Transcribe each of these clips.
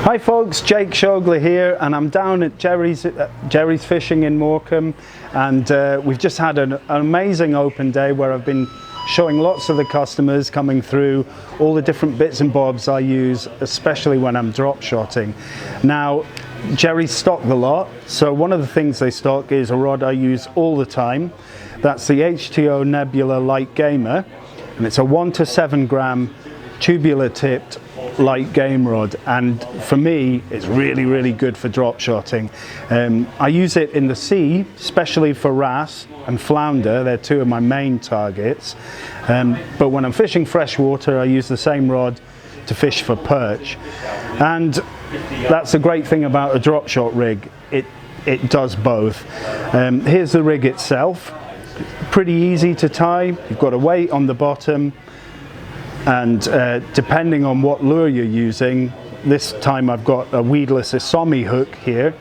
Hi folks, Jake Schogler here, and I'm down at Jerry's Fishing in Morecambe, and we've just had an amazing open day where I've been showing lots of the customers coming through all the different bits and bobs I use, especially when I'm drop shotting. Now, Jerry's stock the lot, so one of the things they stock is a rod I use all the time. That's the HTO Nebula Light Gamer, and it's a 1 to 7 gram tubular tipped light game rod, and for me it's really good for drop shotting. I use it in the sea, especially for wrasse and flounder. They're two of my main targets, but when I'm fishing freshwater I use the same rod to fish for perch, and that's the great thing about a drop shot rig. It does both. Here's the rig itself. Pretty easy to tie. You've got a weight on the bottom, and depending on what lure you're using, this time I've got a weedless Isomi hook here,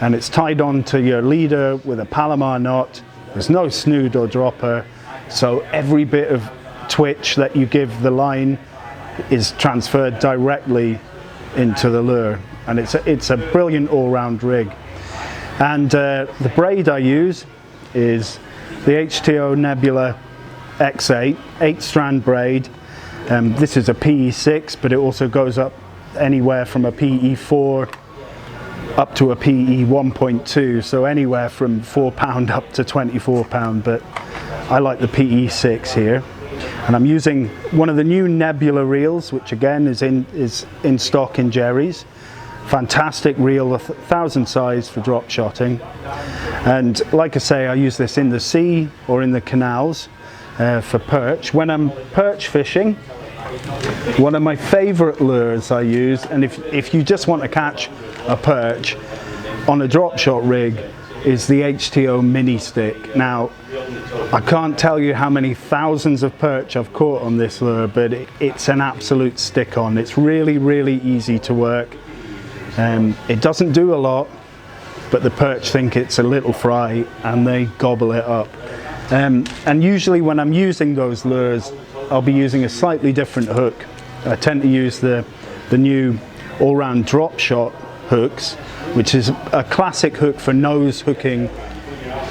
and it's tied onto your leader with a Palomar knot. There's no snood or dropper, so every bit of twitch that you give the line is transferred directly into the lure, and it's a brilliant all-round rig. And the braid I use is the HTO Nebula X8 8-strand braid. This is a PE6, but it also goes up anywhere from a PE4 up to a PE 1.2, so anywhere from 4 pound up to 24 pound, but I like the PE6 here. And I'm using one of the new Nebula reels, which again is in stock in Jerry's. Fantastic reel, 1,000 size for drop shotting. And like I say, I use this in the sea or in the canals for perch. When I'm perch fishing, one of my favorite lures I use, and if you just want to catch a perch on a drop shot rig, is the HTO mini stick. Now, I can't tell you how many thousands of perch I've caught on this lure, but it's an absolute stick on. It's really easy to work. It doesn't do a lot, but the perch think it's a little fry and they gobble it up. And usually when I'm using those lures, I'll be using a slightly different hook. I tend to use the new all-round drop shot hooks, which is a classic hook for nose hooking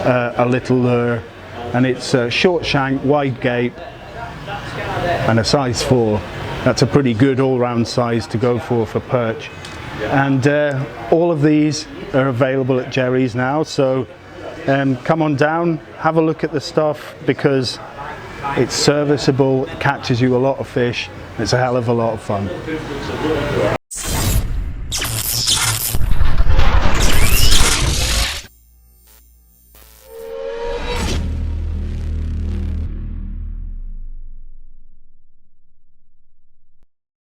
a little lure, and it's a short shank, wide gape, and a size 4. That's a pretty good all-round size to go for perch. And all of these are available at Jerry's now, so come on down, have a look at the stuff, because it's serviceable, it catches you a lot of fish, it's a hell of a lot of fun.